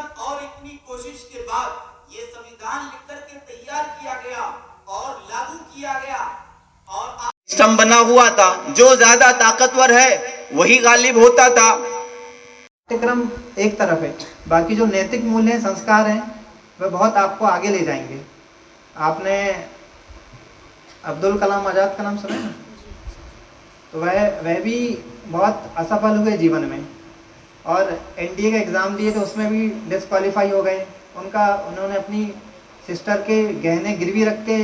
मेहनत और इतनी कोशिश के बाद ये संविधान लिख करके तैयार किया गया और लागू किया गया और सिस्टम बना हुआ था। जो ज्यादा ताकतवर है वही गालिब होता था। पाठ्यक्रम एक तरफ है, बाकी जो नैतिक मूल्य संस्कार हैं वह बहुत आपको आगे ले जाएंगे। आपने अब्दुल कलाम आज़ाद का नाम सुना है ना? तो वह भी बहुत असफल हुए जीवन में और एनडीए का एग्ज़ाम दिए तो उसमें भी डिस्क्वालीफाई हो गए। उन्होंने अपनी सिस्टर के गहने गिरवी रख के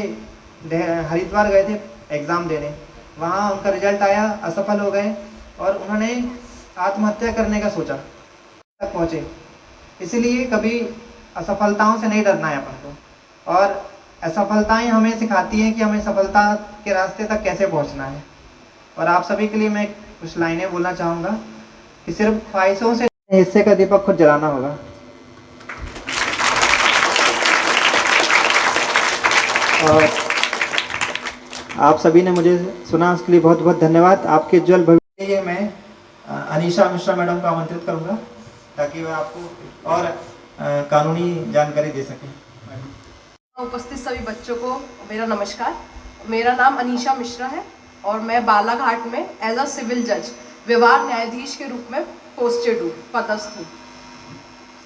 हरिद्वार गए थे एग्ज़ाम देने, वहाँ उनका रिजल्ट आया, असफल हो गए और उन्होंने आत्महत्या करने का सोचा, तक पहुँचे। इसीलिए कभी असफलताओं से नहीं डरना है अपन को, और असफलताएं हमें सिखाती हैं कि हमें सफलता के रास्ते तक कैसे पहुंचना है। और आप सभी के लिए मैं कुछ लाइनें बोलना चाहूँगा कि सिर्फ ख्वाहिशों से हिस्से का दीपक खुद जलाना होगा। और आप सभी ने मुझे सुना, उसके लिए बहुत बहुत धन्यवाद। आपके उज्जवल भविष्य के लिए मैं अनीशा मिश्रा मैडम को आमंत्रित करूँगा ताकि वह आपको और कानूनी जानकारी दे सकें। उपस्थित सभी बच्चों को मेरा नमस्कार। मेरा नाम अनीशा मिश्रा है और मैं बालाघाट में एज अ सिविल जज, व्यवहार न्यायाधीश के रूप में पोस्टेड हूँ, पदस्थ हूँ।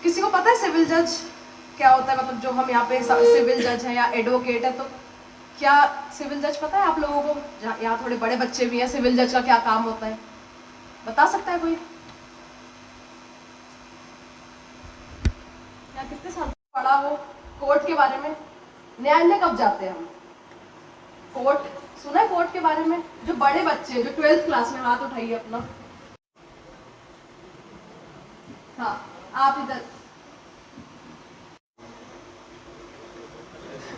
किसी को पता है सिविल जज क्या होता है? मतलब जो हम यहाँ पे सिविल जज हैं या एडवोकेट है, तो क्या सिविल जज पता है आप लोगों को? यहाँ थोड़े बड़े बच्चे भी हैं, सिविल जज का क्या काम होता है बता सकता है कोई? या कितने साल पढ़ा हो कोर्ट के बारे में? न्यायालय कब जाते हैं हम? कोर्ट सुना है कोर्ट के बारे में? जो बड़े बच्चे जो 12th क्लास में, हाथ उठाइए अपना। हाँ, आप इधर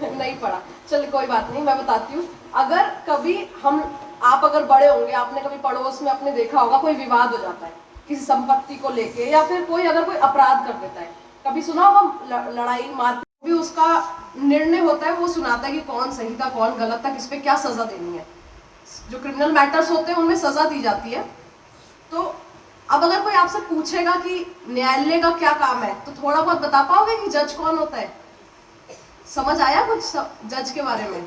नहीं पढ़ा, चल कोई बात नहीं, मैं बताती हूँ। अगर कभी आप अगर बड़े होंगे, आपने कभी पड़ोस में अपने देखा होगा कोई विवाद हो जाता है किसी संपत्ति को लेके, या फिर अगर कोई अपराध कर देता है, कभी सुना होगा लड़ाई मार भी उसका निर्णय होता है, वो सुनाता है कि कौन सही था कौन गलत था, किस पे क्या सजा देनी है। जो क्रिमिनल मैटर्स होते हैं उनमें सजा दी जाती है। तो अब अगर कोई आपसे पूछेगा कि न्यायालय का क्या काम है, तो थोड़ा बहुत बता पाओगे कि जज कौन होता है? समझ आया कुछ जज के बारे में?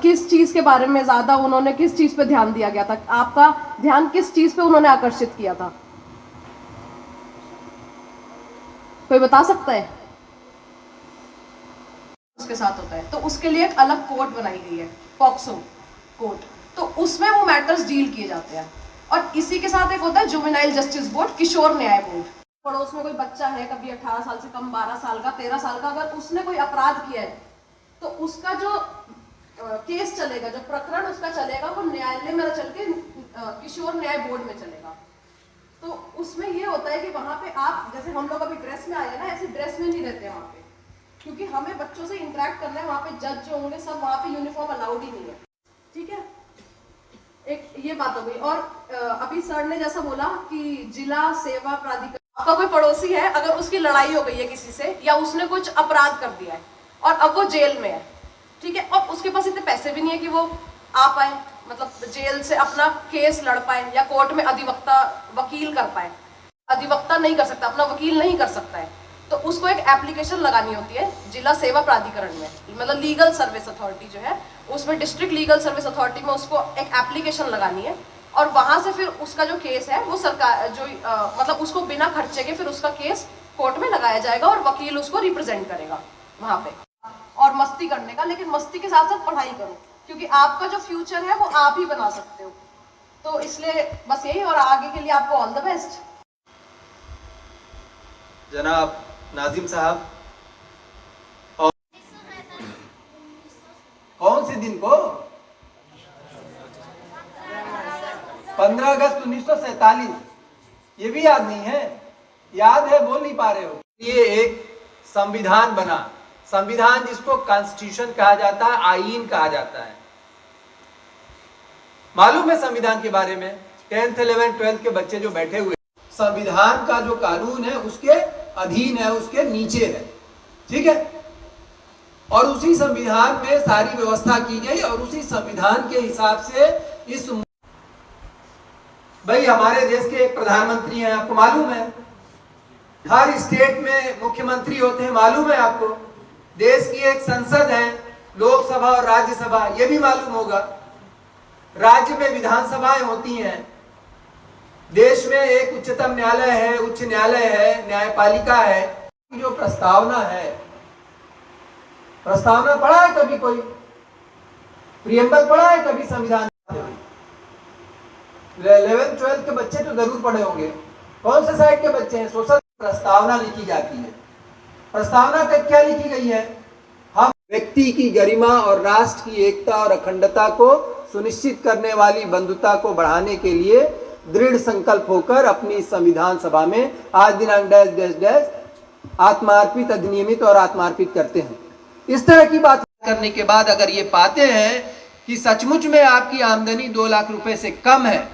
किस चीज के बारे में ज्यादा उन्होंने, किस चीज पे ध्यान दिया गया था? आपका ध्यान किस चीज पे उन्होंने आकर्षित किया था? कोई बता सकता है? उसके साथ होता है तो उसके लिए एक अलग कोर्ट बनाई गई है, पॉक्सो कोर्ट। तो उसमें वो मैटर्स डील किए जाते हैं। और इसी के साथ एक होता है जुवेनाइल जस्टिस बोर्ड, किशोर न्याय बोर्ड। पड़ोस में कोई बच्चा है, कभी 18 साल से कम, 12 साल का, 13 साल का, अगर उसने कोई अपराध किया है तो उसका जो केस चलेगा, जो प्रकरण उसका चलेगा, वो न्यायालय में चल के किशोर न्याय बोर्ड में चलेगा। तो उसमें ये होता है कि वहां पे आप, जैसे हम लोग अभी ड्रेस में आए हैं ना, ऐसे ड्रेस में नहीं रहते वहां पे, क्योंकि हमें बच्चों से इंटरेक्ट करना है। वहाँ पे जज जो होंगे सब, वहाँ पे यूनिफॉर्म अलाउड ही नहीं है, ठीक है? एक ये बात हो गई। और अभी सर ने जैसा बोला कि जिला सेवा प्राधिकरण, आपका कोई पड़ोसी है, अगर उसकी लड़ाई हो गई है किसी से या उसने कुछ अपराध कर दिया है और अब वो जेल में है, ठीक है, और उसके पास इतने पैसे भी नहीं है कि वो आ पाए, मतलब जेल से अपना केस लड़ पाए या कोर्ट में अधिवक्ता वकील कर पाए। अधिवक्ता नहीं कर सकता, अपना वकील नहीं कर सकता है, तो उसको एक एप्लीकेशन लगानी होती है जिला सेवा प्राधिकरण में, मतलब लीगल सर्विस अथॉरिटी जो है उसमें, डिस्ट्रिक्ट लीगल सर्विस अथॉरिटी में उसको एक एप्लीकेशन लगानी है। और वहां से फिर उसका जो केस है वो सरकार जो मतलब उसको बिना खर्चे के फिर उसका केस कोर्ट में लगाया जाएगा और वकील उसको रिप्रेजेंट करेगा वहां पे। और मस्ती करने का, लेकिन मस्ती के साथ साथ पढ़ाई करो, क्योंकि आपका जो फ्यूचर है वो आप ही बना सकते हो। तो इसलिए बस यही, और आगे के लिए आपको ऑल द बेस्ट। जनाब नाजिम साहब, और कौन से दिन को? 15 अगस्त 1947। ये भी याद नहीं है? याद है, बोल नहीं पा रहे हो। ये एक संविधान बना, संविधान जिसको कॉन्स्टिट्यूशन कहा जाता है, आईन कहा जाता है। मालूम है संविधान के बारे में? 10th 11th 12th के बच्चे जो बैठे हुए, संविधान का जो कानून है उसके अधीन है, उसके नीचे है, ठीक है? और उसी संविधान में सारी व्यवस्था की गई और उसी संविधान के हिसाब से इस, भाई हमारे देश के एक प्रधानमंत्री हैं, आपको मालूम है, हर स्टेट में मुख्यमंत्री होते हैं, मालूम है आपको। देश की एक संसद है, लोकसभा और राज्यसभा, ये भी मालूम होगा। राज्य में विधानसभाएं होती हैं। देश में एक उच्चतम न्यायालय है, उच्च न्यायालय है, न्यायपालिका है। जो प्रस्तावना है, प्रस्तावना पढ़ा है कभी कोई? प्रियम्बल पढ़ा है कभी संविधान? 11th 12th के बच्चे तो जरूर पढ़े होंगे। कौन से साइड के बच्चे हैं? सोशल। प्रस्तावना लिखी जाती है। प्रस्तावना का क्या लिखी गई है? हम व्यक्ति की गरिमा और राष्ट्र की एकता और अखंडता को सुनिश्चित करने वाली बंधुता को बढ़ाने के लिए दृढ़ संकल्प होकर अपनी संविधान सभा में आज दिनांक डैश डैश डैश आत्मार्पित, अधिनियमित और आत्मार्पित करते हैं। इस तरह की बात करने के बाद अगर ये पाते हैं कि सचमुच में आपकी आमदनी 2 लाख रुपए से कम है,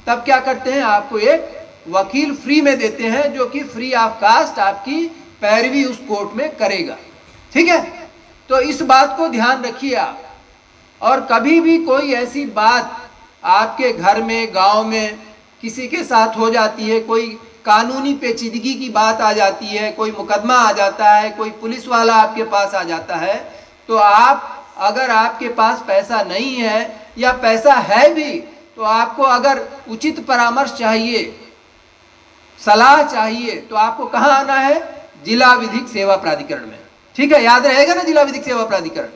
तब क्या करते हैं? आपको एक वकील फ्री में देते हैं, जो कि फ्री ऑफ कास्ट आपकी पैरवी उस कोर्ट में करेगा। ठीक है, तो इस बात को ध्यान रखिए आप। और कभी भी कोई ऐसी बात आपके घर में, गांव में किसी के साथ हो जाती है, कोई कानूनी पेचीदगी की बात आ जाती है, कोई मुकदमा आ जाता है, कोई पुलिस वाला आपके पास आ जाता है, तो आप, अगर आपके पास पैसा नहीं है या पैसा है भी, तो आपको अगर उचित परामर्श चाहिए, सलाह चाहिए, तो आपको कहाँ आना है? जिला विधिक सेवा प्राधिकरण में। ठीक है, याद रहेगा ना, जिला विधिक सेवा प्राधिकरण।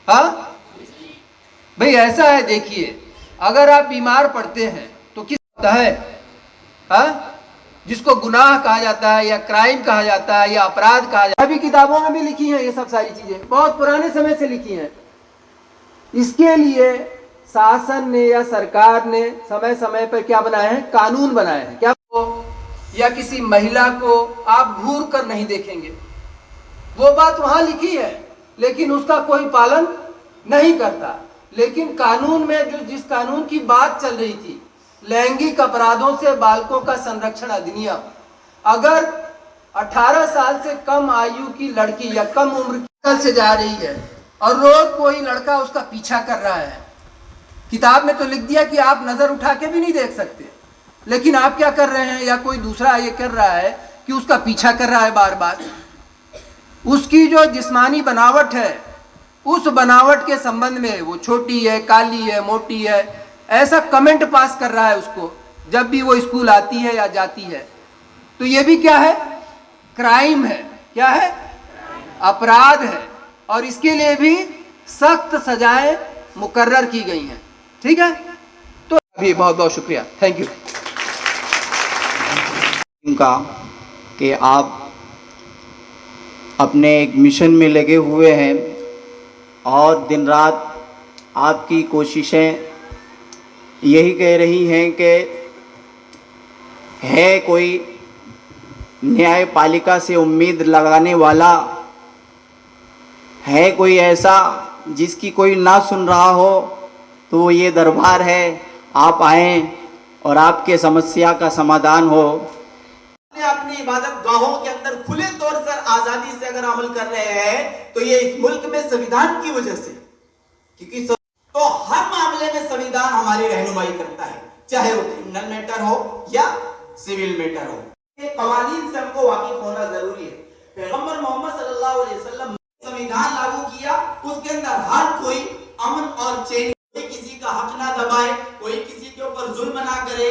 हाँ भाई, ऐसा है, देखिए, अगर आप बीमार पड़ते हैं तो किस होता है? हाँ, जिसको गुनाह कहा जाता है या क्राइम कहा जाता है या अपराध कहा जाता है, अभी किताबों में भी लिखी हैं ये सब सारी चीजें, बहुत पुराने समय से लिखी हैं। इसके लिए शासन ने या सरकार ने समय समय पर क्या बनाए हैं? कानून बनाए हैं। क्या? या किसी महिला को आप घूर कर नहीं देखेंगे, वो बात वहां लिखी है, लेकिन उसका कोई पालन नहीं करता। लेकिन कानून में जो जिस कानून की बात चल रही थी, लैंगिक अपराधों से बालकों का संरक्षण अधिनियम, अगर 18 साल से कम आयु की लड़की या कम उम्र से जा रही है और रोज कोई लड़का उसका पीछा कर रहा है, किताब में तो लिख दिया कि आप नजर उठा के भी नहीं देख सकते, लेकिन आप क्या कर रहे हैं? या कोई दूसरा ये कर रहा है कि उसका पीछा कर रहा है बार बार। उसकी जो जिस्मानी बनावट है, उस बनावट के संबंध में वो छोटी है, काली है, मोटी है, ऐसा कमेंट पास कर रहा है उसको जब भी वो स्कूल आती है या जाती है। तो ये भी क्या है? क्राइम है। क्या है? अपराध है। और इसके लिए भी सख्त सजाएं मुकर्रर की गई हैं। ठीक है, तो अभी बहुत बहुत शुक्रिया, थैंक यू। का कि आप अपने एक मिशन में लगे हुए हैं और दिन रात आपकी कोशिशें यही कह रही हैं कि है कोई न्यायपालिका से उम्मीद लगाने वाला, है कोई ऐसा जिसकी कोई ना सुन रहा हो, तो ये दरबार है, आप आएं और आपके समस्या का समाधान हो। अपनी इबादत गाहों के अंदर खुले तौर पर आजादी से अगर अमल कर रहे हैं, तो ये इस मुल्क में संविधान की वजह से, क्योंकि तो हर मामले में संविधान हमारी रहनुमाई करता है, चाहे वो क्रिमिनल मैटर हो या सिविल मैटर हो। ये कवानीन से हमको वाकिफ होना जरूरी है। पैगंबर मोहम्मद सल्लल्लाहु अलैहि वसल्लम संविधान लागू किया, उसके अंदर हर कोई अमन और चैन, कोई किसी का हक ना दबाए, कोई किसी के ऊपर जुल्म ना करे।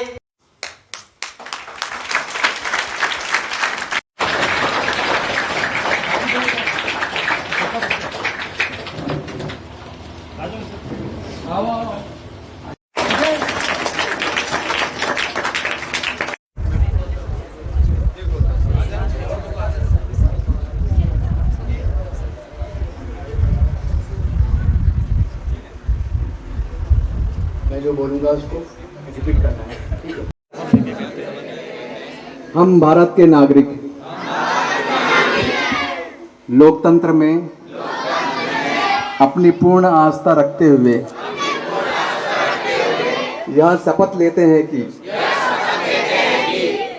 मैं जो बोलूँगा उसको रिपीट करना है, ठीक है? हम भारत के नागरिक लोकतंत्र में अपनी पूर्ण आस्था रखते हुए यह शपथ लेते हैं कि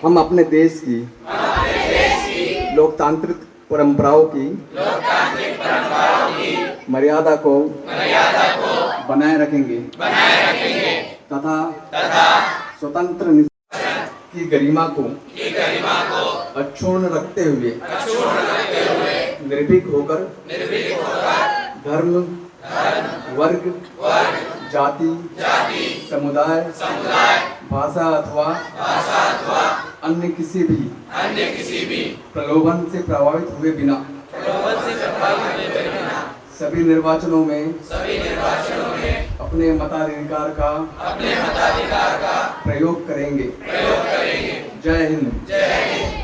हम अपने देश की लोकतांत्रिक परंपराओं की मर्यादा को बनाए रखेंगे तथा स्वतंत्र की गरिमा को अक्षुण्ण रखते हुए निर्भीक होकर धर्म, वर्ग, जाति, समुदाय, भाषा अथवा अन्य किसी भी प्रलोभन से प्रभावित हुए बिना सभी निर्वाचनों में अपने मताधिकार का प्रयोग करेंगे। जय हिंद।